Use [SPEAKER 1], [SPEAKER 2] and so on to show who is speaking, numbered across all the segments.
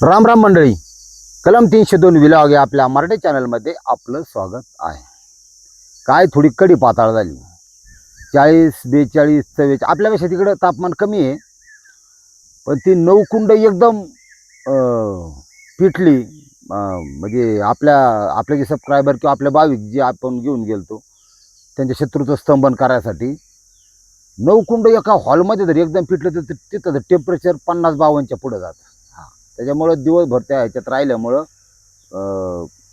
[SPEAKER 1] राम राम मंडळी, कलम 302 विलॉग या आपल्या मराठी चॅनलमध्ये आपलं स्वागत आहे. काय थोडी कडी पाताळ झाली, 40, 42, 44. आपल्यापेक्षा तिकडं तापमान कमी आहे, पण ती नौकुंड एकदम पिटली. म्हणजे आपले जे सबस्क्रायबर किंवा आपले भाविक जे आपण घेऊन गेलतो त्यांच्या शत्रूचं स्तंभन करायसाठी नौकुंड एका हॉलमध्ये जर एकदम पिटलं तर तिथं टेम्परेचर 50-52च्या पुढे जातं. त्याच्यामुळं दिवसभर त्या ह्याच्यात राहिल्यामुळं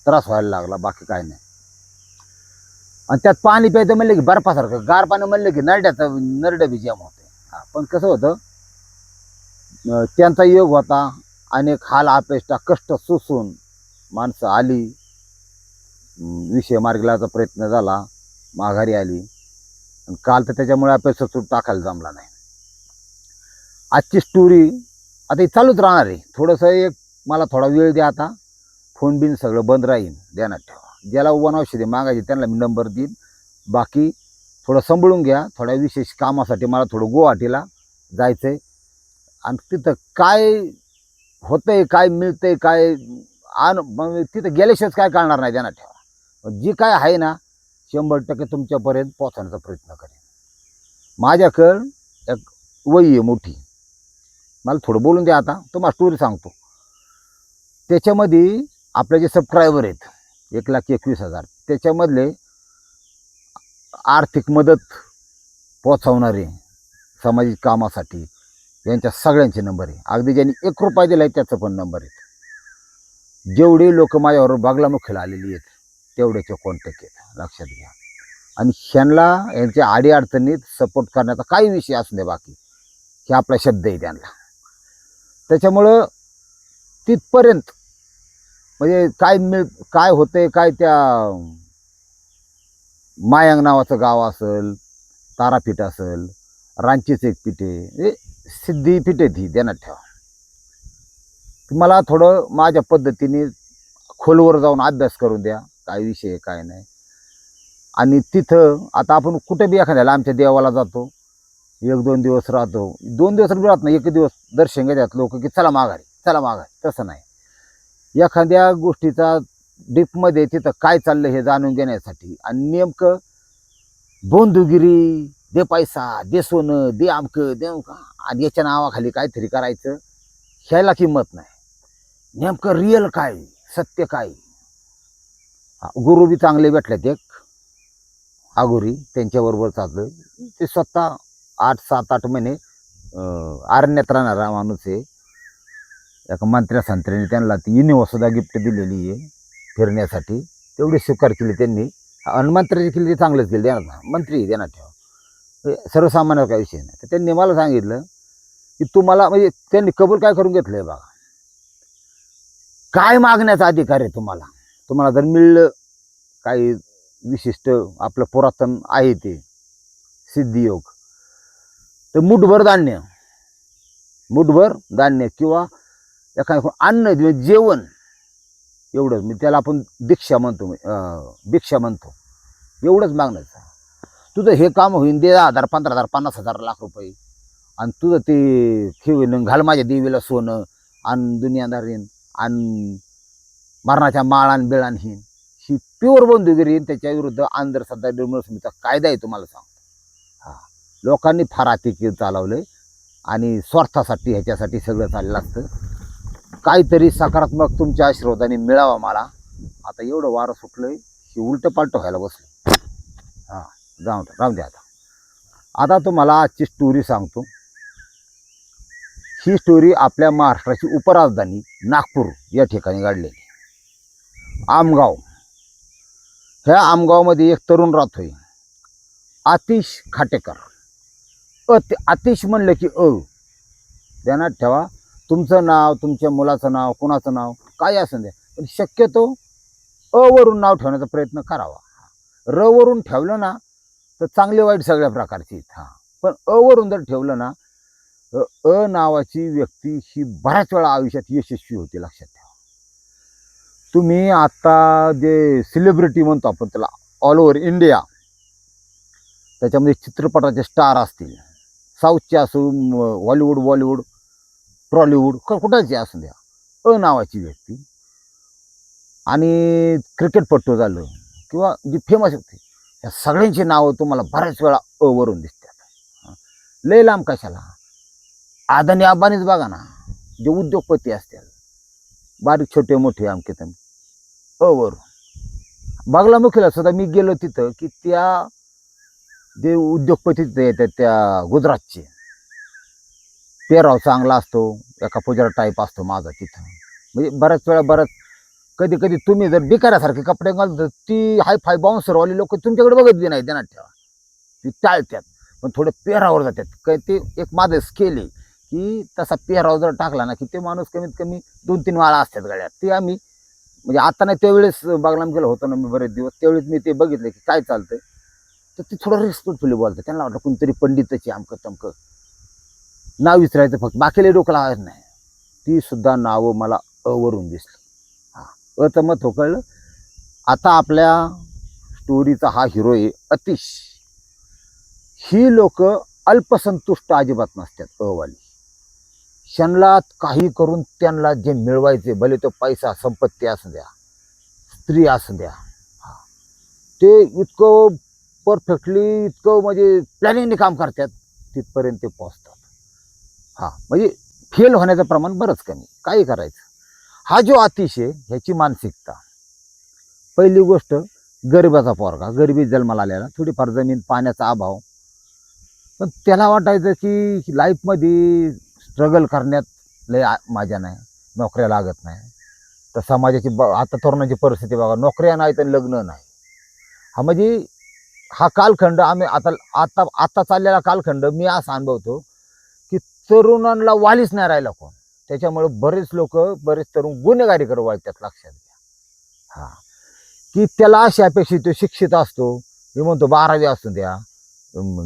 [SPEAKER 1] त्रास व्हायला लागला, बाकी काय नाही. आणि त्यात पाणी प्यायचं म्हणलं की बर्फासारखं गार पाणी म्हणलं की नरड्या बी जाम होते. पण कसं होतं, त्यांचा योग होता. अनेक हाल अपेष्टा कष्ट सोसून माणसं आली, विषय मार्गीलाचा प्रयत्न झाला, माघारी आली. आणि काल तर त्याच्यामुळे अपेक्षा सूट टाकायला जमला नाही. आजची स्टोरी आता ही चालूच राहणार आहे. थोडंसं एक मला थोडा वेळ द्या. आता फोन बिन सगळं बंद राहील, ध्यानात ठेवा. ज्याला वनौषधी मागायची त्यांना मी नंबर देईन. बाकी थोडं सांभाळून घ्या. थोड्या विशेष कामासाठी मला थोडं गुवाहाटीला जायचं आहे. आणि तिथं काय होतंय, काय मिळतंय, काय मग तिथं गेल्याशिवायच काय कळणार नाही, ध्यानात ठेवा. जी काय आहे ना 100% तुमच्यापर्यंत पोहोचण्याचा प्रयत्न करेन. माझ्याकडं एक वही आहे मोठी, मला थोडं बोलून द्या. आता तुम्हाला स्टोरी सांगतो. त्याच्यामध्ये आपले जे सबस्क्रायबर आहेत 1,21,000, त्याच्यामधले आर्थिक मदत पोचवणारे सामाजिक कामासाठी यांच्या सगळ्यांचे नंबर आहे. अगदी ज्यांनी 1 रुपया दिला आहे त्याचं पण नंबर आहे. जेवढे लोक माझ्याबरोबर बागलामुखीला आलेली आहेत तेवढ्याचे कॉन्टॅक्ट आहेत, लक्षात घ्या. आणि ह्यांना यांच्या अडीअडचणीत सपोर्ट करण्याचा काही विषय असू दे, बाकी हे आपला शब्द आहे त्यांना. त्याच्यामुळं तिथपर्यंत म्हणजे काय होतंय, काय त्या मायांग नावाचं गाव असेल, तारापीठ असेल, रांचीच एक पीठ आहे, सिद्धी पीठ आहे ती, ध्यानात ठेवा. तुम्हाला थोडं माझ्या पद्धतीने खोलवर जाऊन अभ्यास करून द्या, काय विषय आहे काय नाही. आणि तिथं आता आपण कुठे बी एखाद्याला आमच्या देवाला जातो, 1-2 दिवस राहतो. 2 दिवस राहत नाही, 1 दिवस दर्शन घेतात लोक की चला माघारी, चला माघारी. तसं नाही. एखाद्या गोष्टीचा डीपमध्ये तिथं काय चाललं हे जाणून घेण्यासाठी. आणि नेमकं बोंधुगिरी, दे पैसा, दे सोनं, दे आमकं, दे अमकं, आणि याच्या नावाखाली काहीतरी करायचं, ह्याला किंमत नाही. नेमकं रिअल काय, सत्य काय. गुरु बी चांगले भेटलेत, एक आगोरी त्यांच्याबरोबर चाललं. ते स्वतः 8-7-8 महिने अरण्यात राहणारा माणूस आहे. एका मंत्र्या संत्र्याने त्यांना ती युनिव्हर्सुद्धा गिफ्ट दिलेली आहे फिरण्यासाठी. तेवढी स्वीकार केली त्यांनी. आणि मंत्र्याची केली ते चांगलंच केलं, देणार मंत्री देण्यात ठेवा, सर्वसामान्य काही विषय नाही. तर त्यांनी मला सांगितलं की तुम्हाला, म्हणजे त्यांनी कबूल काय करून घेतलं आहे बघा, काय मागण्याचा अधिकार आहे तुम्हाला. तुम्हाला जर मिळलं काही विशिष्ट आपलं पुरातन आहे ते सिद्धियोग, तर मुठभर धान्य किंवा एखादं अन्न, जेवण, एवढंच. मी त्याला आपण भिक्षा म्हणतो, एवढंच मागण्याचं. तुझं हे काम होईन, दे 10,000, 15,000, 50,000, लाख रुपये, आणि तुझं ते ठेवीन, घाल माझ्या देवीला सोनं, आणि दुनियादारीन, आणि मरणाच्या माळान बिळानहीन. ही प्युअर बंधुगिरी. त्याच्या विरुद्ध अंधश्रद्धा निर्मूलसमितीचा कायदा आहे, तुम्हाला सांगतो. लोकांनी फार अतिरेक चालवलंय आणि स्वार्थासाठी ह्याच्यासाठी सगळं चाललं असतं. काहीतरी सकारात्मक तुमच्या आशीर्वादाने मिळावा मला. आता एवढं वारं सुटलंय की उलटं पालटं व्हायला बसलं. राहू द्या. आता तुम्हाला आजची स्टोरी सांगतो. ही स्टोरी आपल्या महाराष्ट्राची उपराजधानी नागपूर या ठिकाणी घडलेली. आमगाव, ह्या आमगावमध्ये एक तरुण राहतोय, आतिश खाटेकर. आतिश म्हणलं की ध्यानात ठेवा. तुमचं नाव, तुमच्या मुलाचं नाव, कुणाचं नाव काय असं द्या, पण शक्यतो वरून नाव ठेवण्याचा प्रयत्न करावा. र वरून ठेवलं ना तर चांगले वाईट सगळ्या प्रकारची. पण वरून जर ठेवलं ना, नावाची व्यक्ती ही बऱ्याच वेळा आयुष्यात यशस्वी होते, लक्षात ठेवा. तुम्ही आता जे सेलिब्रिटी म्हणतो आपण त्याला, ऑल ओव्हर इंडिया, त्याच्यामध्ये चित्रपटाचे स्टार असतील, साऊथचे असो, हॉलिवूड, बॉलिवूड, ट्रॉलिवूड, कुठाचे असू द्या, नावाची व्यक्ती आणि क्रिकेटपटू झालं किंवा जी फेमस होती, या सगळ्यांची नावं तुम्हाला बऱ्याच वेळा वरून दिसतात. लय लांब कशाला, अदानी अंबानीच बघा ना, जे उद्योगपती असतील बारीक छोटे मोठे अमके तमके वरून. बागलामुखीला सुद्धा मी गेलो तिथं की त्या जे उद्योगपती येतात त्या गुजरातचे, पेराव चांगला असतो, एका पुजारा टाईप असतो माझा तिथं. म्हणजे बऱ्याच वेळा कधी कधी तुम्ही जर बिकाऱ्यासारखे कपडे घालतो, ती हाय फाय बाउन्सरवाली लोक तुमच्याकडे बघत बी नाही, देण्यात ठेवा, ती टाळतात. पण थोडे पेरावर जातात काय, ते एक माझं स्केल आहे की तसा पेराव जर टाकला ना की ते माणूस कमीत कमी 2-3 वाळा असतात गळ्यात. ते आम्ही म्हणजे आता नाही त्यावेळेस बागलाम गेलो होतो ना मी बरेच दिवस, त्यावेळेस मी ते बघितलं की काय चालतंय, तर ते थोडं रिस्पेक्टफुली बोलतं. त्यांना वाटलं कोणतरी पंडितच अमकं तमकं, नाव विचारायचं फक्त, बाकीले डोकं लावायचं नाही. ती सुद्धा नावं मला वरून दिसली. हां, तर मग कळलं. आता आपल्या स्टोरीचा हा हिरो आहे अतिश. ही लोक अल्पसंतुष्ट अजिबात नसतात वाली. क्षणला काही करून त्यांना जे मिळवायचे, भले तो पैसा संपत्ती असू द्या, स्त्री असू द्या, ते इतकं परफेक्टली, इतकं म्हणजे प्लॅनिंगने काम करतात, तिथपर्यंत ते पोहोचतात. हां, म्हणजे फेल होण्याचं प्रमाण बरंच कमी. काही करायचं. हा जो अतिश आहे ह्याची मानसिकता, पहिली गोष्ट गरिबाचा पोरगा, गरिबीत जन्माला आलेला, थोडीफार जमीन पाण्याचा अभाव, पण त्याला वाटायचं की लाईफमध्ये स्ट्रगल करण्यात लय मजा नाही, नोकऱ्या लागत नाही. तर समाजाची आता तरुणाची परिस्थिती बघा, नोकऱ्या नाही तर लग्न नाही. हा म्हणजे हा कालखंड आम्ही आता आता आता चाललेला कालखंड मी असा अनुभवतो की तरुणांना वालीच नाही राहिला कोण. त्याच्यामुळे बरेच लोक, बरेच तरुण गुन्हेगारीकडे वळतात. लक्षात घ्या. हां, की त्याला अशी अपेक्षित, तो शिक्षित असतो, मी म्हणतो 12वी असू द्या,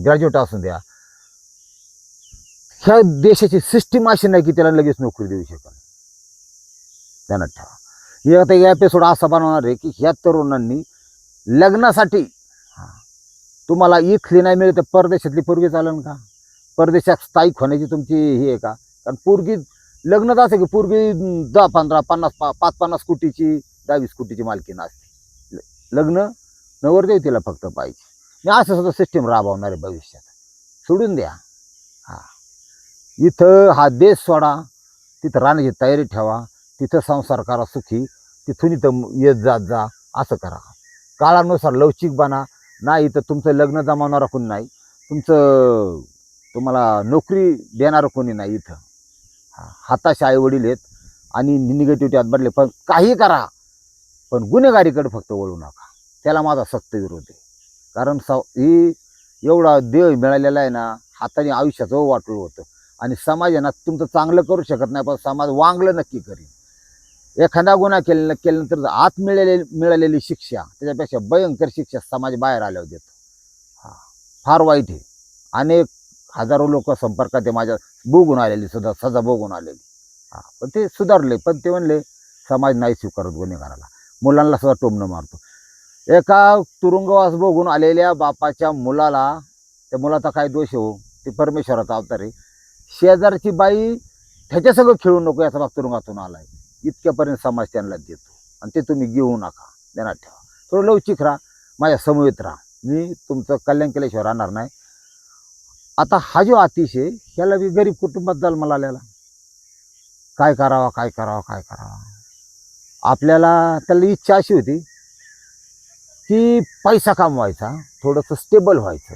[SPEAKER 1] ग्रॅज्युएट असू द्या, ह्या देशाची सिस्टीम अशी नाही की त्याला लगेच नोकरी देऊ शकेल. ध्यानात ठेवा. हे आता या एपिसोड असा बनवणार आहे की ह्या तरुणांनी लग्नासाठी, तुम्हाला इथली नाही मिळत परदेशातली पोरगी चालेल का? परदेशात स्थायिक होण्याची तुमची ही आहे का? कारण पोरगी लग्नच असं की पोरगी 10, 15, 50, 5-50 कोटीची, 10-20 कोटीची मालकीन असते. लग्न नवरदेव तिला फक्त पाहिजे. मी असं सुद्धा सिस्टीम राबवणार आहे भविष्यात. सोडून द्या. हा, इथं हा देश सोडा, तिथं राहण्याची तयारी ठेवा, तिथं संसार करा सुखी, तिथून इथं येत जात जा, असं करा. काळानुसार लवचिक बना. नाही तर तुमचं लग्न जमावणारं कोणी नाही, तुम्हाला नोकरी देणारं कोणी नाही इथं. हाताशी आई वडील आहेत आणि निगेटिव्हिटी आत बदले. पण काही करा, पण गुन्हेगारीकडे फक्त वळू नका. त्याला माझा सक्त विरोध आहे. कारण ही एवढा देह मिळालेला आहे ना, हाताने आयुष्याचं वाटलं होतं. आणि समाज आहे ना, तुमचं चांगलं करू शकत नाही, पण समाज वांगलं नक्की करीन. एखादा गुन्हा केल्यानंतर आत मिळालेली शिक्षा त्याच्यापेक्षा भयंकर शिक्षा समाज बाहेर आल्यावर देतो. हा, फार वाईट आहे. अनेक हजारो लोक संपर्कात आहे माझ्या, भोगून आलेली सुद्धा, सजा भोगून आलेली. हा, पण ते सुधारले. पण ते म्हणले समाज नाही स्वीकारत गुन्हेगाराला. मुलांना सुद्धा टोमणं मारतो. एका तुरुंगवास भोगून आलेल्या बापाच्या मुलाला, त्या मुलाचा काय दोष हो, ते परमेश्वराचा अवतार आहे. शेजारची बाई ह्याच्या सगळं खेळू नको, याचा भाग तुरुंगातून आलाय, इतक्यापर्यंत समाज त्यांना देतो. आणि ते तुम्ही घेऊ नका. ध्यानात ठेवा. थोडं लवचिक राहा, माझ्या समवेत राहा. मी तुमचं कल्याण केल्याशिवाय राहणार नाही. आता हा जो अतिश आहे, ह्याला बी गरीब कुटुंबात जन्माला आलेला. काय करावा, काय करावा, काय करावा. आपल्याला त्याला इच्छा अशी होती की पैसा कमवायचा, थोडंसं स्टेबल व्हायचं.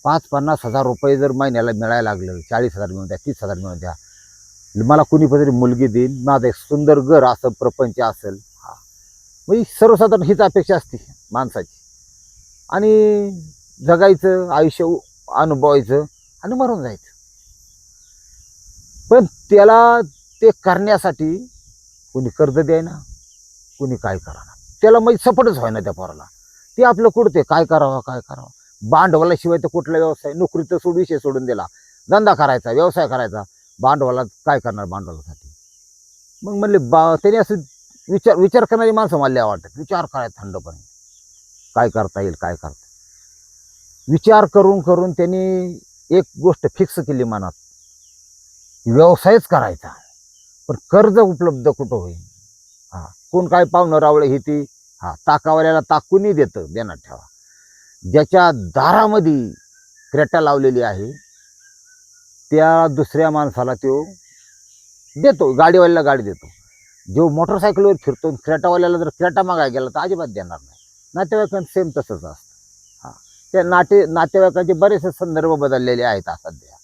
[SPEAKER 1] 5-50 हजार रुपये जर महिन्याला मिळायला लागलं, 40,000 मिळून द्या, 30,000 मिळून द्या, मला कुणी तरी मुलगी देईन, माझं एक सुंदर घर असं, प्रपंच असेल. हा, म्हणजे सर्वसाधारण हीच अपेक्षा असते माणसाची. आणि जगायचं, आयुष्य अनुभवायचं आणि मरून जायचं. पण त्याला ते करण्यासाठी कोणी कर्ज द्यायना, कोणी काय कराना, त्याला म्हणजे सपोर्टच व्हायना त्या पोराला. ते आपलं कुठते काय करावं, काय करावं. भांडवलाशिवाय तर कुठला व्यवसाय, नोकरी तर विषय सोडून दिला, धंदा करायचा, व्यवसाय करायचा, भांडवलात काय करणार भांडवलासाठी. मग म्हणले त्याने असं विचार करणारी माणसं मला वाटत, विचार करायचा थंडपणे, काय करता येईल, काय करता. विचार करून करून त्यांनी एक गोष्ट फिक्स केली मनात, व्यवसायच करायचा. पण कर्ज उपलब्ध कुठं होईल? हा, कोण काय पाहुणं रावळे हे ती हा ताकावाल्याला ताकूनही देतं, देण्यात ठेवा. ज्याच्या दारामध्ये क्रेटा लावलेली आहे त्या दुसऱ्या माणसाला तो देतो, गाडीवाल्याला गाडी देतो. जो मोटरसायकलवर फिरतो क्रेटावाल्याला जर क्रेटा मागायला गेला तर अजिबात देणार नाही. नातेवाईकांचं सेम तसंच असतं. हा, त्या नातेवाईकांचे बरेचसे संदर्भ बदललेले आहेत सध्या.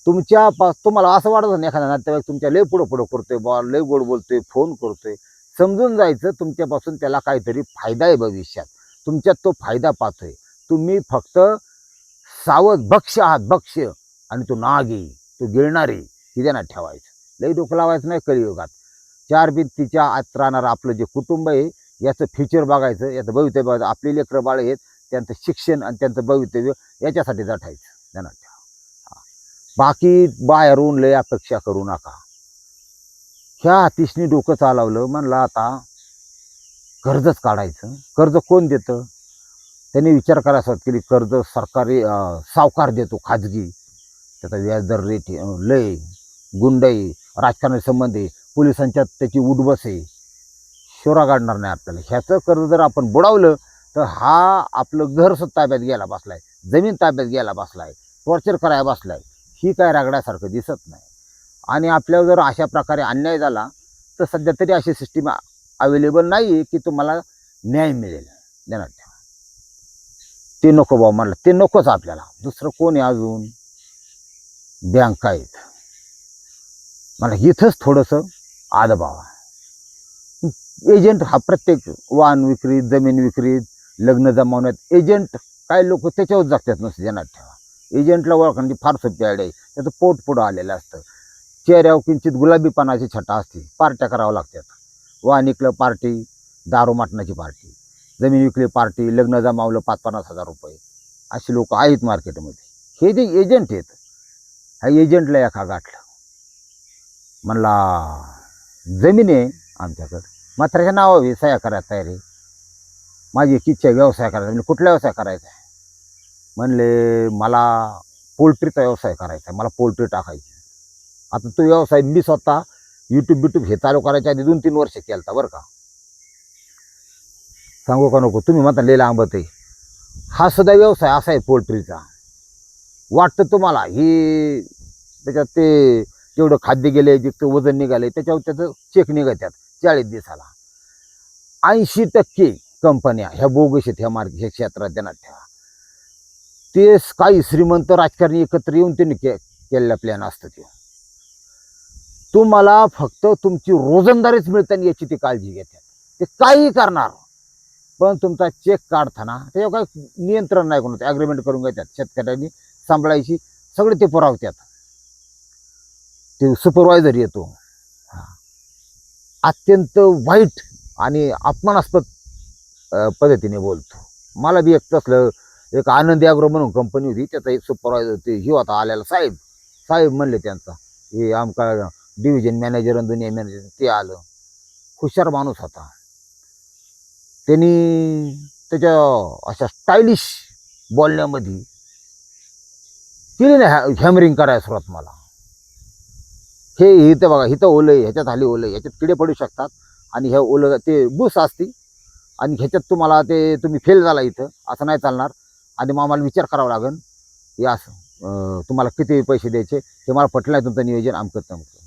[SPEAKER 1] तुम्हाला असं वाटत नाही एखादा नातेवाईक तुमच्या लय पुढं पुढं करतोय, लय गोड बोलतोय, फोन करतोय, समजून जायचं तुमच्यापासून त्याला काहीतरी फायदा आहे भविष्यात, तुमच्यात तो फायदा पाहतोय. तुम्ही फक्त सावध बक्ष आहात, बक्ष, आणि तो नाग आहे, तो गिळणार आहे, ही देण्यात ठेवायचं. लई डोकं लावायचं नाही कलियुगात. चार भिंतीच्या आत राहणारं आपलं जे कुटुंब आहे याचं फ्युचर बघायचं, याचं भवितव्य बघायचं. आपली लेकरं बाळ आहेत, त्यांचं शिक्षण आणि त्यांचं भवितव्य याच्यासाठी जठायचं, देण्यात ठेवा. बाकी बाहेरून लय अपेक्षा करू नका. ह्या अतिशनी डोकं चालवलं, म्हणलं आता कर्जच काढायचं. कर्ज कोण देतं? त्यांनी विचार करायला सुरुवात केली, कर्ज सरकारी सावकार देतो, खाजगी. त्याचा व्याजदर रेट लय, गुंडाई, राजकारणाचे संबंध आहे, पोलिसांच्यात त्याची उठबस आहे, शोरा काढणार नाही आपल्याला. ह्याचं कर्ज जर आपण बुडवलं तर हा आपलं घर ताब्यात घ्यायला बसलाय, जमीन ताब्यात घ्यायला बसलाय, टॉर्चर करायला बसलाय. ही काय रागड्यासारखं दिसत नाही. आणि आपल्यावर जर अशा प्रकारे अन्याय झाला तर सध्या तरी अशी सिस्टीम अवेलेबल नाही आहे की तुम्हाला न्याय मिळेल, देण्यात ठेवा. ते नको बाबा, म्हणलं ते नकोच आपल्याला. दुसरं कोण आहे अजून? बँका आहेत. मला इथंच थोडंसं आदबावा. एजंट हा प्रत्येक वाहन विक्रीत, जमीन विक्रीत, लग्न जमावण्यात एजंट, काय लोक त्याच्यावर जगतात नसते, देण्यात ठेवा. एजंटला ओळखण्याची फार सोपी आयडिया आहे. त्याचं पोट पुढं आलेलं असतं, चेहऱ्यावर किंचित गुलाबीपणाची छटा असते, पार्ट्या कराव्या लागतात. वाहन विकलं पार्टी, दारू मटणाची पार्टी, जमीन विकली पार्टी, लग्न जमावलं 5-50 हजार रुपये. अशी लोक आहेत मार्केटमध्ये. हे जे एजंट आहेत, ह्या एजंटला एका गाठलं, म्हणला जमीन आहे आमच्याकडं, मात्राच्या नावावी सह्या करायला तयार आहे, माझी एक इच्छा आहे व्यवसाय करायचा. म्हणजे कुठला व्यवसाय करायचा आहे? म्हणले मला पोल्ट्रीचा व्यवसाय करायचा आहे, मला पोल्ट्री टाकायची. आता तो व्यवसाय मी स्वतः यूट्यूब हे चालू करायच्या आधी 2-3 वर्ष केलता बरं का. सांगू का नको? तुम्ही म्हणता लय लांबत आहे. हा सुद्धा व्यवसाय असा आहे पोल्ट्रीचा. वाटतं तुम्हाला ही त्याच्यात ते जेवढं खाद्य गेले, जितकं वजन निघाले त्याच्यावर त्याचं चेक निघतात 40 दिवसाला. 80% कंपन्या ह्या बोगस आहेत, ह्या क्षेत्रात, देण्यात ठेवा. ते काही श्रीमंत राजकारणी एकत्र येऊन त्यांनी केलेला प्लॅन असतं. ते तुम्हाला फक्त तुमची रोजंदारीच मिळताना याची ती काळजी घेतात. ते काही करणार, पण तुमचा चेक काढताना त्याच्यावर काही नियंत्रण नाही, कोणाचं ॲग्रीमेंट करून घेतात. शेतकऱ्यांनी सांभाळायची, सगळे ते पुरावतात. ते सुपरवायझर येतो, अत्यंत वाईट आणि अपमानास्पद पद्धतीने बोलतो. मला बी एक तसलं एक आनंदी ॲग्रो म्हणून कंपनी होती, त्याचा एक सुपरवायझर ते ही होता आलेला, साहेब म्हणले त्यांचा, हे आमका डिव्हिजन मॅनेजर आणि दुनिया मॅनेजर, ते आलं. हुशार माणूस होता. त्यांनी त्याच्या अशा स्टायलिश बोलण्यामध्ये केली नाही हॅमरिंग करायला सुरुवात. मला हे इथं बघा, इथं ओलं आहे, ह्याच्यात खाली ओलं आहे, ह्याच्यात किडे पडू शकतात, आणि ह्या ओलं ते बुस असते, आणि ह्याच्यात तुम्हाला ते तुम्ही फेल झाला इथं, असं नाही चालणार. आणि मग आम्हाला विचार करावा लागेल, हे असं तुम्हाला किती पैसे द्यायचे, हे मला पटलं नाही तुमचं नियोजन, आमकं तमकं.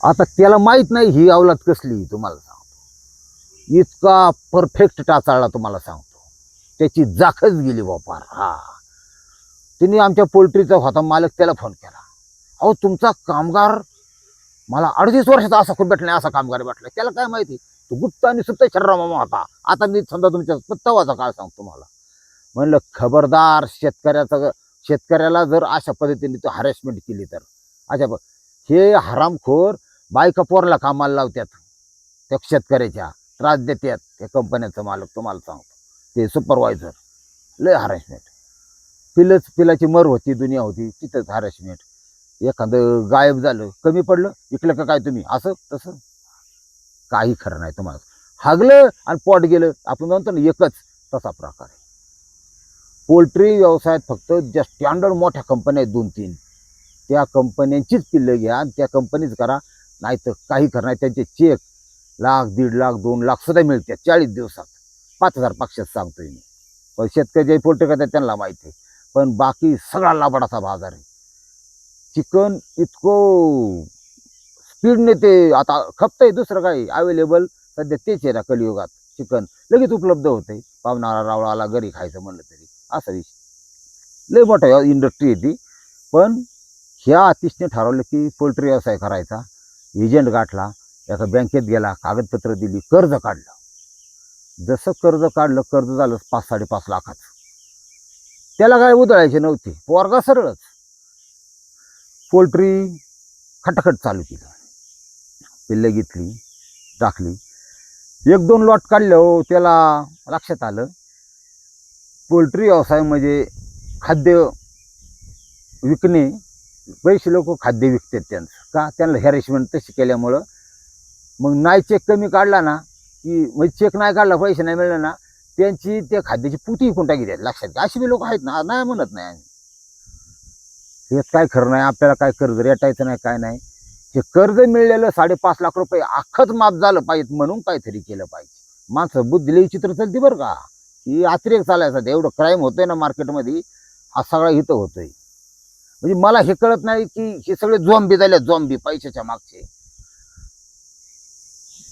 [SPEAKER 1] आता त्याला माहीत नाही ही अवलाद कसली, तुम्हाला सांगतो. इतका परफेक्ट टाचाळला, तुम्हाला सांगतो. त्याची जाखच गेली बापार. हा, तिने आमच्या पोल्ट्रीचा होता मालक, त्याला फोन केला, अहो तुमचा कामगार मला 38 वर्षाचा असा खूप भेटला, असा कामगार भेटला. त्याला काय माहिती, तो गुप्त आणि सुप्त शर्रामामा होता. आता मी समजा तुमच्या तवाचा काळ सांगतो तुम्हाला. म्हणलं खबरदार, शेतकऱ्याला जर अशा पद्धतीने तो हॅरेसमेंट केली तर हे हरामखोर बायका पोरला कामाला लावतात, त्या शेतकऱ्याच्या त्रास देतात. त्या कंपन्याचं मालक, तुम्हाला सांगतो, ते सुपरवायझर, लय हॅरेसमेंट. पिलाची मर होती, दुनिया होती, तिथंच हॅरेसमेंट. एखादं गायब झालं, कमी पडलं, इकलं का काय तुम्ही, असं तसं काही खरं नाही. तुम्हाला हागलं आणि पोट गेलं, आपण म्हणतो ना एकच, तसा प्रकार आहे. पोल्ट्री व्यवसायात फक्त ज्या स्टँडर्ड मोठ्या कंपन्या आहेत 2-3, त्या कंपन्यांचीच पिल्लं घ्या आणि त्या कंपनीच करा, नाही तर काही करणार. त्यांचे चेक 1,00,000, 1,50,000, 2,00,000 सुद्धा मिळतात 40 दिवसात. 5,000 पक्षात सांगतोय मी. पण शेतकरी जे पोल्ट्री करतात त्यांना माहिती आहे. पण बाकी सगळा लाबाडाचा बाजार आहे. चिकन इतकं स्पीडने ते आता खपतंय, दुसरं काही अवेलेबल सध्या तेच आहे ना कलियुगात. चिकन लगेच उपलब्ध होते. पाहुणारा रावळाला घरी खायचं म्हणलं तरी असा विषय. लय मोठा इंडस्ट्री आहे ती. पण ह्या अतिशने ठरवलं की पोल्ट्री व्यवसाय करायचा. एजंट गाठला, एका बँकेत गेला, कागदपत्र दिली, कर्ज काढलं. जसं कर्ज काढलं, कर्ज झालं 5-5.5 लाखाचं. त्याला काय उधळायचे नव्हते, पोरगा सरळच. पोल्ट्री खटाखट चालू केली, पिल्लं घेतली, टाकली. 1-2 लॉट काढले हो. त्याला लक्षात आलं पोल्ट्री व्यवसाय म्हणजे खाद्य विकणे. पैसे लोक खाद्य विकतात त्यांचं, का त्यांना हॅरेसमेंट तशी केल्यामुळं. मग नाही चेक कमी काढला ना, की म्हणजे चेक नाही काढला, पैसे नाही मिळले ना, त्यांची त्या खाद्याची पुती विकून टाकी. लक्षात घ्या, अशी बी लोक आहेत ना, नाही म्हणत नाही आम्ही. हे काय खरं नाही. आपल्याला काय कर्ज रेटायचं नाही, काय नाही. हे कर्ज मिळलेलं 5.5 लाख रुपये अख्खंच माफ झालं पाहिजे म्हणून काहीतरी केलं पाहिजे. माणसं बुद्धी लई चित्र चालते बरं का. ही अतिरेक चालायचा. एवढं क्राईम होतंय ना मार्केटमध्ये, हा सगळा इथं होतोय. म्हणजे मला हे कळत नाही की हे सगळे झॉम्बी झाले, झॉम्बी पैशाच्या मागचे.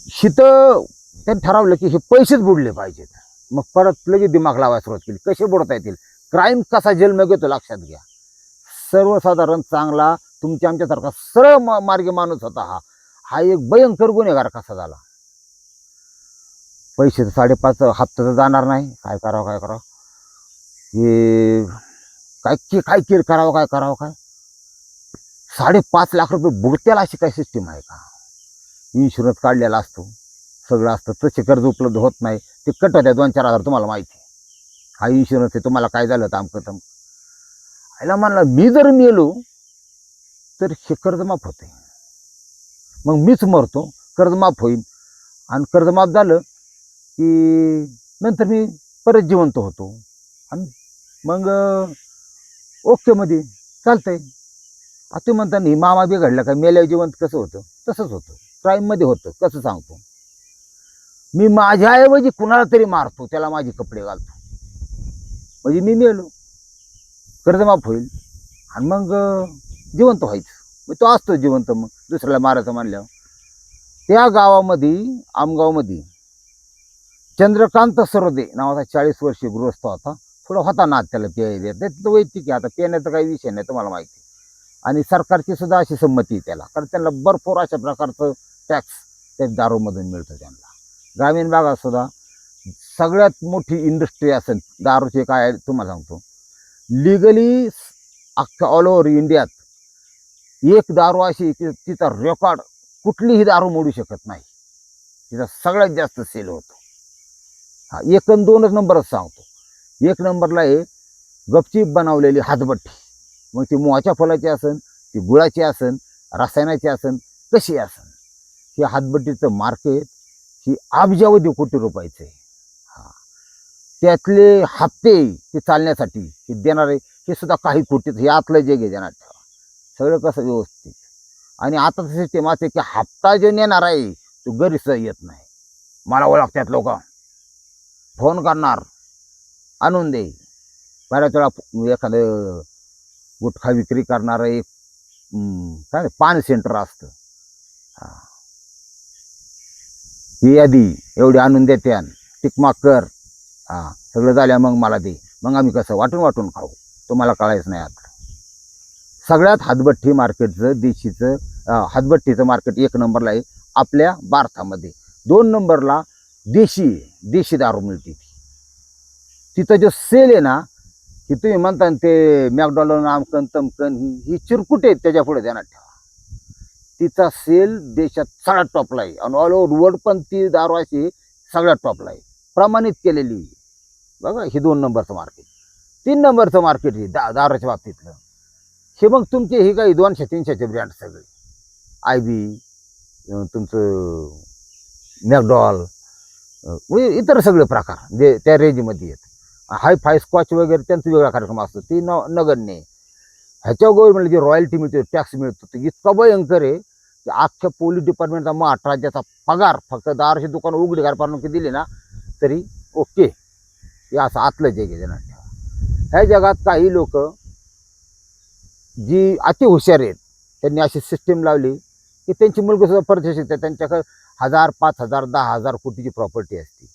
[SPEAKER 1] शीतं त्यांनी ठरवलं की हे पैसेच बुडले पाहिजेत. मग परत लगेच दिमाग लावायला सुरुवात केली, कसे बुडता येतील, क्राईम कसा जन्म घेतो लक्षात घ्या. सर्वसाधारण चांगला तुमच्या आमच्यासारखा सरळ मार्गी माणूस होता हा एक भयंकर गुन्हेगार कसा झाला. पैसे 5.5 हप्ता तर जाणार नाही. काय करावं हे काय करावं काय 5.5 लाख रुपये बुडत्याला अशी काय सिस्टीम आहे का. इन्शुरन्स काढलेला असतो, सगळं असतं, तसे कर्ज उपलब्ध होत नाही. ते कट होत्या 2-4 हजार. तुम्हाला माहिती आहे, हा इन्शुरन्स आहे, तुम्हाला काय झालं तर आमकं आयला म्हणला मी जर मेलो तर हे कर्ज माफ होते. मग मीच मरतो, कर्ज माफ होईल. आणि कर्ज माफ झालं की नंतर मी परत जिवंत होतो. आणि मग ओके मध्ये चालतंय. आता म्हणता नाही मामा बिघडला का, मेल्या जिवंत कसं होतं तसंच होतं. क्राईममध्ये होतं कसं सांगतो मी. माझ्याऐवजी कुणाला तरी मारतो, त्याला माझे कपडे घालतो, म्हणजे मी मेलो, कर्जमाफ होईल आणि मग जिवंत व्हायचं. मग तो असतो जिवंत. मग दुसऱ्याला मारायचं म्हणल्यावर. त्या गावामध्ये, आमगावमध्ये चंद्रकांत सरोदे नावाचा 40 वर्षीय गृहस्थ होता. थोडा होता ना त्याला प्यायला, त्याचं वैयक्तिक आहे. आता पिण्याचा काही विषय नाही, तुम्हाला माहिती. आणि सरकारची सुद्धा अशी संमती आहे त्याला, कारण त्यांना भरपूर अशा प्रकारचं टॅक्स त्या दारूमधून मिळतं त्यांना. ग्रामीण भागात सुद्धा सगळ्यात मोठी इंडस्ट्री असेल दारूची, काय तुम्हाला सांगतो, लिगली अख्ख्या ऑल ओव्हर इंडियात एक दारू अशी की तिचा रेकॉर्ड कुठलीही दारू मोडू शकत नाही. तिचा सगळ्यात जास्त सेल होतो. हा 1 आणि 2च नंबरच सांगतो. 1 नंबरला आहे गपचीप बनवलेली हातभट्टी. मग ती मोहाच्या फुलाची असन, ती गुळाची असन, रसायनाची असन, कशी असन, ही हातभट्टीचं मार्केट ही अब्जावधी कोटी रुपयाचं आहे. हा त्यातले हप्ते ते चालण्यासाठी हे देणारे हे सुद्धा काही कोटीच. हे आतलं जग आहे, देणार ठेवा सगळं कसं व्यवस्थित. आणि आता सिस्टीम असते की हप्ता जो नेणार आहे तो घरीच येत नाही. मला ओळखतात लोक, फोन करणार, आणून दे. बऱ्याच वेळा एखादं गुटखा विक्री करणारं एक काय पान सेंटर असतं, ही यादी एवढी आणून देते, टिकमाक कर, सगळं झाल्या मग मला दे. मग आम्ही कसं वाटून खाऊ, तुम्हाला कळायचं नाही. आता सगळ्यात हातभट्टी मार्केटचं देशीचं हातभट्टीचं मार्केट 1 नंबरला आहे आपल्या भारतामध्ये. 2 नंबरला देशी दारू मिळते. तिथं जो सेल आहे ना, की तुम्ही म्हणता ते मॅकडॉनल्ड आमकन तमकन ही चिरकुट आहेत, त्याच्या पुढे ध्यानात ठेवा. तिचा सेल देशात सगळ्यात टॉपला आहे. आणि ऑल ओव्हर वर्ल्ड पण ती दारू अशी सगळ्यात टॉपला आहे, प्रमाणित केलेली. बघा हे 2 नंबरचं मार्केट. 3 नंबरचं मार्केट हे दारूच्या बाबतीतलं. हे मग तुमचे हे काही 200-300चे ब्रँड सगळे, IB, तुमचं मॅकडॉल, इतर सगळे प्रकार जे त्या रेंजमध्ये आहेत. हाय फाय स्कॉच वगैरे त्यांचा वेगळा कार्यक्रम असतो, ती नगण्य. ह्याच्या गव्हर्नमेंटला जे रॉयल्टी मिळते, टॅक्स मिळतो, ते इतका भयंकर आहे की अख्ख्या पोलीस डिपार्टमेंटचा महाराष्ट्र राज्याचा पगार फक्त 10 दुकान उघडी घर परवानगी दिली ना तरी ओके. हे असं आतलं जग आहे ध्यानात ठेवा. ह्या जगात काही लोक जी अति हुशार आहेत त्यांनी अशी सिस्टीम लावली की त्यांची मुलगी सुद्धा परदेश येते, त्यांच्याकडे 1000, 5000, 10,000 कोटीची प्रॉपर्टी असते.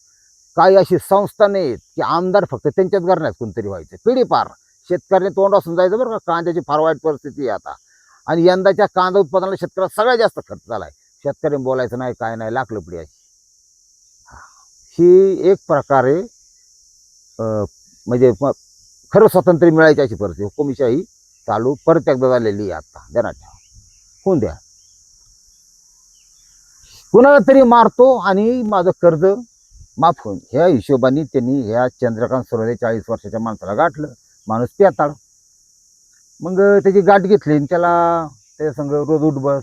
[SPEAKER 1] काही अशी संस्था नाहीत की आमदार फक्त त्यांच्याच घराण्यात कोणतरी व्हायचं, पिढी पार शेतकऱ्याने तोंड असून जायचं बरं का. कांद्याची फार वाईट परिस्थिती आहे आता, आणि यंदाच्या कांदा उत्पादनाला शेतकऱ्याला सगळ्यात जास्त खर्च झालाय. शेतकऱ्यांनी बोलायचं नाही, काय नाही, लाख लपडी अशी. ही एक प्रकारे म्हणजे खरं स्वातंत्र्य मिळायची अशी परिस्थिती, हुकुमशाही चालू परत एकदा झालेली आहे आता. ध्यानात ठेवा, होऊन द्या. कुणाला तरी मारतो आणि माझं कर्ज माफ होईल ह्या हिशोबाने त्यांनी ह्या चंद्रकांत सरोदे 40 वर्षाच्या माणसाला गाठलं. माणूस पेताळ. मग त्याची गाठ घेतली आणि त्याला त्याच्या संग रोज उठ बस,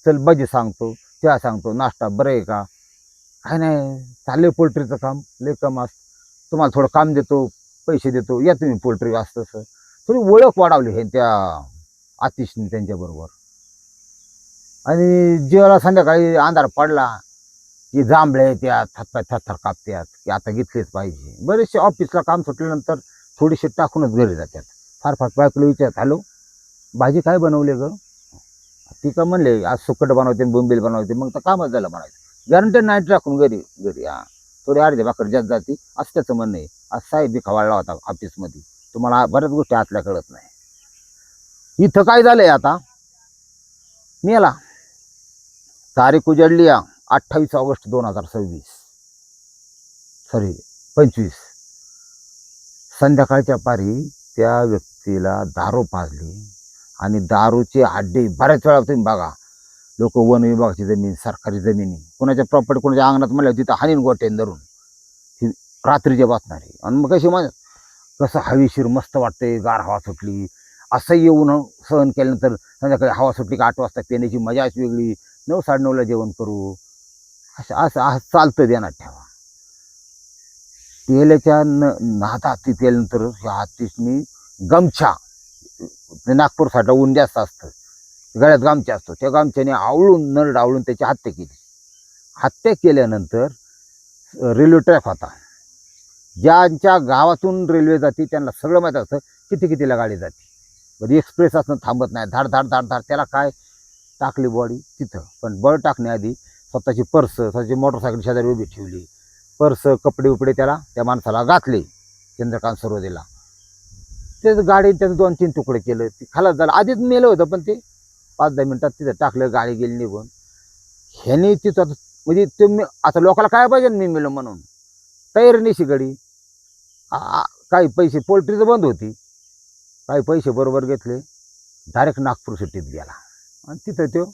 [SPEAKER 1] चल भजी सांगतो, चहा सांगतो, नाश्ता बरं आहे का, काय नाही चाललंय पोल्ट्रीचं काम, लय कम असतं, तुम्हाला थोडं काम देतो, पैसे देतो, या तुम्ही पोल्ट्री असतं. तसं थोडी ओळख वाढवली हे त्या आतिशने त्यांच्याबरोबर. आणि जेव्हा संध्याकाळी अंधार पडला की जांभळे त्यात थरथर थरथर कापत्यात की आता घेतलेच पाहिजे. बरेचसे ऑफिसला काम सुटल्यानंतर थोडीशी टाकूनच घरी जातात. फार फार बायकोला विचारत, हॅलो भाजी काय बनवले ग, ती का म्हणले आज सुकट बनवते, बोंबील बनवते, मग तर कामच झालं म्हणायचं. गॅरंटेड नाईट टाकून घरी हा थोडी अर्धे भाकर जात जाती असं त्याचं म्हणणं आहे. आज साहेब बी खवाळला होता ऑफिसमध्ये, तुम्हाला बऱ्याच गोष्टी आतल्या कळत नाही. इथं काय झालंय आता, मेला तारीख उजडली 28 ऑगस्ट 2026 सॉरी 25. संध्याकाळच्या पारी त्या व्यक्तीला दारू पाजली आणि दारूचे अड्डे बऱ्याच वेळा तुम्ही बघा, लोक वन विभागाची जमीन, सरकारी जमिनी, कोणाच्या प्रॉपर्टी कोणाच्या अंगणात म्हणलं तिथं हानीन गोट्यान धरून ती रात्रीच्या वाचणारी. आणि मग कशी मग कसं हवेशीर मस्त वाटते, गार हवा सुटली, असं येऊन सहन केल्यानंतर संध्याकाळी हवा सुटली की 8 वाजता पिण्याची मजाच वेगळी, 9, 9:30ला जेवण करू, असं असं असं चालतं. ध्यानात ठेवा. तेलाच्या नादात ती केल्यानंतर ह्या आतिशनी गमछा, नागपूर साईडला ऊन जास्त असतं, गळ्यात गामछा असतो, त्या गामछ्याने आवळून नळ डावळून त्याची हत्या केली. हत्या केल्यानंतर रेल्वे ट्रॅक होता, ज्यांच्या गावातून रेल्वे जाते त्यांना सगळं माहीत असतं कितीला गाडी जाते. बरं एक्सप्रेस असणं थांबत नाही, धाड धाड धाड धाड. त्याला काय टाकली बॉडी तिथं, पण बळ टाकण्याआधी स्वतःची पर्स, स्वतःची मोटरसायकल शेजारी उभी ठेवली, पर्स कपडे उपडे त्याला त्या माणसाला घातले चंद्रकांत सरोदेला. तेच गाडी त्यानं 2-3 तुकडे केलं, ते खलास झालं. आधीच मेलं होतं पण ते 5-10 मिनिटात तिथं टाकलं, गाडी गेली निघून. ह्याने तिथं म्हणजे तुम्ही आता लोकांना काय पाहिजे मी मेलं म्हणून, तयारी नाही शिगडी. काही पैसे, पोल्ट्रीचं बंद होती, काही पैसे बरोबर घेतले, डायरेक्ट नागपूर सिटीत गेला आणि तिथं तो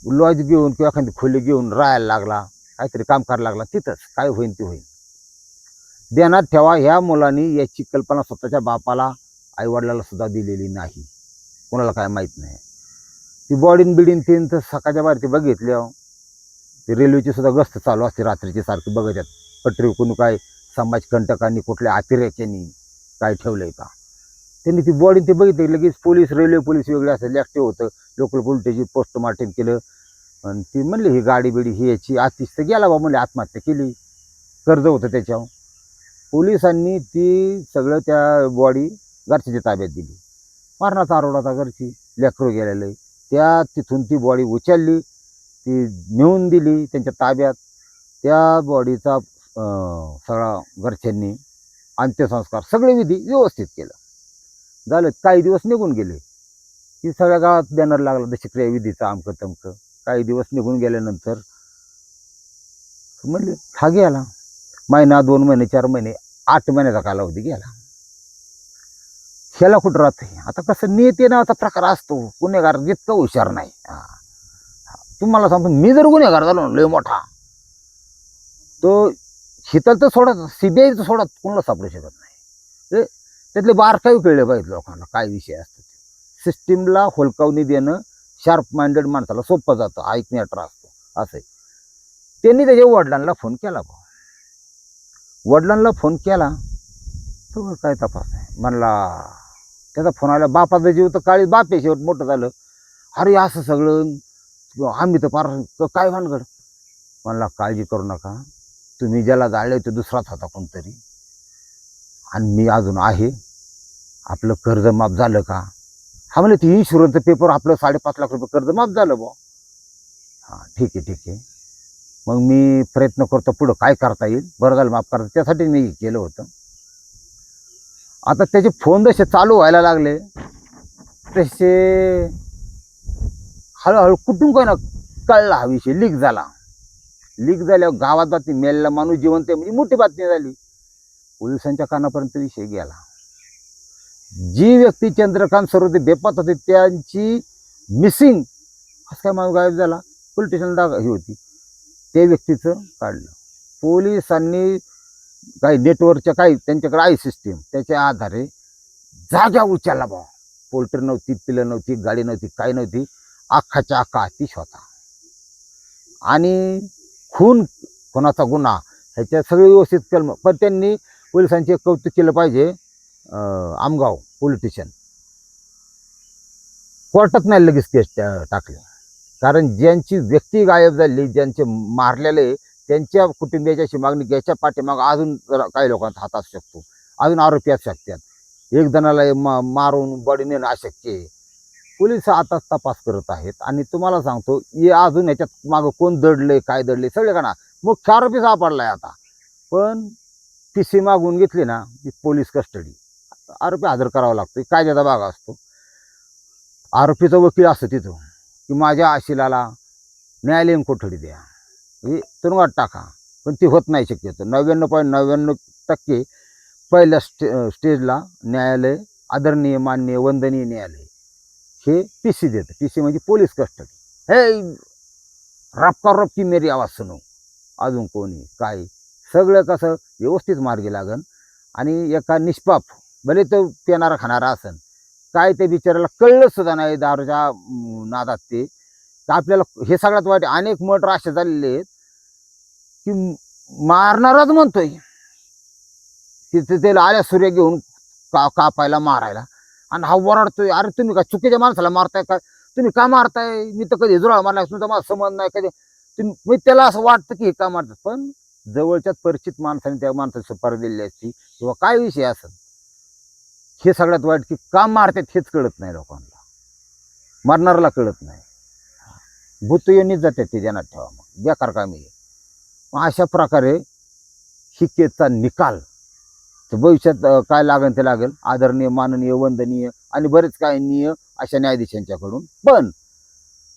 [SPEAKER 1] लॉज घेऊन किंवा एखादी खोली घेऊन राहायला लागला, काहीतरी काम करायला लागला. तिथंच काय होईल ते होईल. ध्यानात ठेवा, ह्या मुलांनी याची कल्पना स्वतःच्या बापाला, आईवडिलाला सुद्धा दिलेली नाही, कोणाला काय माहीत नाही. ती बॉडीन बिडीन तीन तर सकाळच्या बाहेर ती बघितली, ती रेल्वेची सुद्धा गस्त चालू असते रात्रीची सारखी बघत, पटरी कोणी काय समाजकंटकांनी कुठल्या अतिरेक्यांनी काय ठेवलंय का. त्यांनी ती बॉडी ते बघितली, लगेच पोलीस, रेल्वे पोलीस वेगळे असं ॲक्टिव्ह होतं, लोकल पोलिटिची पोस्टमार्टम केलं. आणि ती म्हणली ही गाडी बिडी ही याची, आतिश तर गेला बा म्हणले, आत्महत्या केली, कर्ज होतं त्याच्यावर. पोलिसांनी ती सगळं त्या बॉडी घरच्याच्या ताब्यात दिली. मारणाचा आरोडाचा घरची, लेकरू गेलेलं, त्या तिथून ती बॉडी उचलली, ती नेऊन दिली त्यांच्या ताब्यात. त्या बॉडीचा सगळा घरच्यांनी अंत्यसंस्कार सगळे विधी व्यवस्थित केलं. झालं, काही दिवस निघून गेले की सगळ्या गावात बॅनर लागला दशक्रिया विधीचा अमकं तमकं. काही दिवस निघून गेल्यानंतर म्हणले हा गेला, महिना, 2 महिने, 4 महिने, 8 महिन्याचा कालावधी गेला. ह्याला कुठं राहते. आता कसं नेते नावाचा प्रकार असतो, गुन्हेगार जितकं हुशार नाही. तुम्हाला सांगतो, मी जर गुन्हेगार झालो लय मोठा, तो शीतल तर सोडत, CBI तर सोडत, कोणाला सापडू शकत नाही. त्यातले बारकाई कळले पाहिजे लोकांना काय विषय असतो. सिस्टीमला होलकावणी देणं शार्प माइंडेड माणसाला सोपं जातं, ऐकण्याचा असतो. असं त्यांनी त्याच्या वडिलांना फोन केला. वडिलांना फोन केला तर काय तपास आहे म्हणला, त्याचा फोन आला, बापाचा जीव तर काळी बाप आहे, शेवट मोठं झालं. अरे असं सगळं आम्ही तर फार काय भानगड. म्हणला काळजी करू नका, तुम्ही ज्याला जाळले ते दुसराच होता कोणतरी, आणि मी अजून आहे. आपलं कर्ज माफ झालं का? हा म्हणे ती इन्शुरन्सचं पेपर, आपलं 5.5 लाख रुपये कर्ज माफ झालं बुवा. हां ठीक आहे ठीक आहे, मग मी प्रयत्न करतो पुढं काय करता येईल, बरं झालं माफ करता, त्यासाठी मी केलं होतं. आता त्याचे फोन जसे चालू व्हायला लागले तसे हळूहळू कुठून काय ना कळला, हा विषय लीक झाला. लीक झाल्यावर गावात बातमी, मेलेला माणूस जिवंत आहे म्हणजे मोठी बातमी झाली. पोलिसांच्या कानापर्यंत विषय गेला. जी व्यक्ती चंद्रकांत सरोदे बेपत्ता होते त्यांची मिसिंग, कसं काय माणूस गायब झाला, पोलीस स्टेशनला ही होती, त्या व्यक्तीचं काढलं. पोलिसांनी काही नेटवर्कच्या काही त्यांच्याकडे आहे सिस्टीम, त्याच्या आधारे जाग्या उचलला बा. पोल्ट्री नव्हती, पिलं नव्हती, गाडी नव्हती, काही नव्हती, अख्खाच्या अख्खा अतिश होता. आणि खून कोणाचा गुन्हा ह्याच्या सगळे व्यवस्थित केलं. पण त्यांनी पोलिसांचे कौतुक केलं पाहिजे. आमगाव पोलीस स्टेशन कोर्टात नाही लगेच केस टाकले, कारण ज्यांची व्यक्ती गायब झाली, ज्यांचे मारलेले, त्यांच्या कुटुंबियाची मागणी घ्यायच्या पाठीमाग अजून काही लोकांचा हात असू शकतो, अजून आरोपी असू शकतात. एक जणाला मारून बॉडी नेणं अशक्य आहे. पोलीस आता तपास करत आहेत, आणि तुम्हाला सांगतो हे अजून ह्याच्यात मागं कोण दडले, काय दडले सगळे का मुख्य आरोपी सापडलाय आता. पण PC मागून घेतली ना की पोलीस कस्टडी, आरोपी हजर करावा लागतो, कायद्याचा भाग असतो. आरोपीचा वकील असतो तिथं की माझ्या आशिलाला न्यायालयीन कोठडी द्या, म्हणजे तुरुंगात टाका. पण ती होत नाही शक्यतो. 99.99% पहिल्या स्टेजला न्यायालय, आदरणीय, माननीय, वंदनीय न्यायालय हे PC देतं. PC म्हणजे पोलीस कस्टडी. हे रपका रपकी मेरी आवाज सुनो, अजून कोणी काय सगळं कसं व्यवस्थित मार्गी लागन. आणि एका निष्पाप, भले तो पिणारा खाणारा असन, काय ते बिचाराला कळलं सुद्धा नाही दारूच्या नादात ते, तर आपल्याला हे सगळ्यात वाईट. अनेक मर्डर असे झालेले आहेत की मारणाराच म्हणतोय तिथे त्याला आल्या सूर्य घेऊन कापायला मारायला, आणि हा ओरडतोय, अरे तुम्ही काय चुकीच्या माणसाला मारताय का, तुम्ही का मारताय, मी तर कधी जुराळ मारला, तुमचा माझा संबंध नाही कधी. तुम्ही त्याला असं वाटतं की हे का मारतात, पण जवळच्याच परिचित माणसाने त्या माणसाची सुपारी दिलेली असती किंवा काय विषय असेल, हे सगळ्यात वाईट की का मारतात हेच कळत नाही लोकांना, मरणाऱ्याला कळत नाही. भूत येणीच जातात ते, ध्यानात ठेवा. मग बेकार कामी आहे. मग अशा प्रकारे ही केसचा निकाल तर भविष्यात काय लागेल ते लागेल, आदरणीय, माननीय, वंदनीय आणि बरेच काय नीय अशा न्यायाधीशांच्याकडून. पण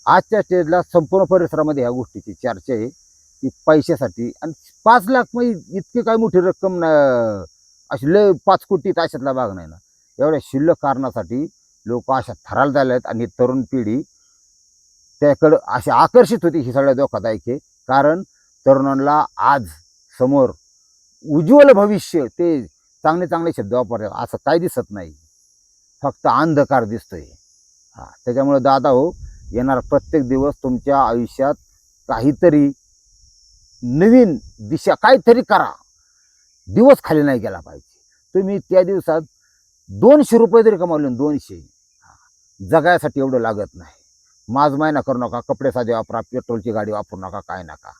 [SPEAKER 1] आजच्या स्टेजला संपूर्ण परिसरामध्ये ह्या गोष्टीची चर्चा आहे की पैशासाठी, आणि 5 लाख म्हणजे इतकी काय मोठी रक्कम अशी लय 5 कोटीत अशातला भाग नाही ना. एवढ्या शिल्लक कारणासाठी लोक अशा थराला झाले आहेत, आणि तरुण पिढी त्याकडं अशी आकर्षित होती. ही सगळ्या धोकादायक आहे, कारण तरुणांना आज समोर उज्ज्वल भविष्य, ते चांगले चांगले शब्द वापरतात, असं काही दिसत नाही, फक्त अंधकार दिसतोय. त्याच्यामुळे दादा हो, येणारा प्रत्येक दिवस तुमच्या आयुष्यात काहीतरी नवीन दिशा, काहीतरी करा. दिवस खाली नाही गेला पाहिजे. तुम्ही त्या दिवसात 200 रुपये जरी कमावले, 200, जगायसाठी एवढं लागत नाही. माजमायना करू नका, कपडे साधे वापरा, पेट्रोलची गाडी वापरू नका, काय नका.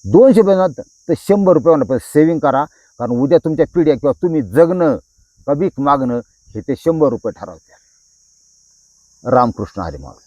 [SPEAKER 1] 200 बनत तर 100 रुपये पण सेविंग करा, कारण उद्या तुमच्या पिढ्या किंवा तुम्ही जगणं का भीक मागणं हे ते 100 रुपये ठरवतात. रामकृष्ण हरी माऊली.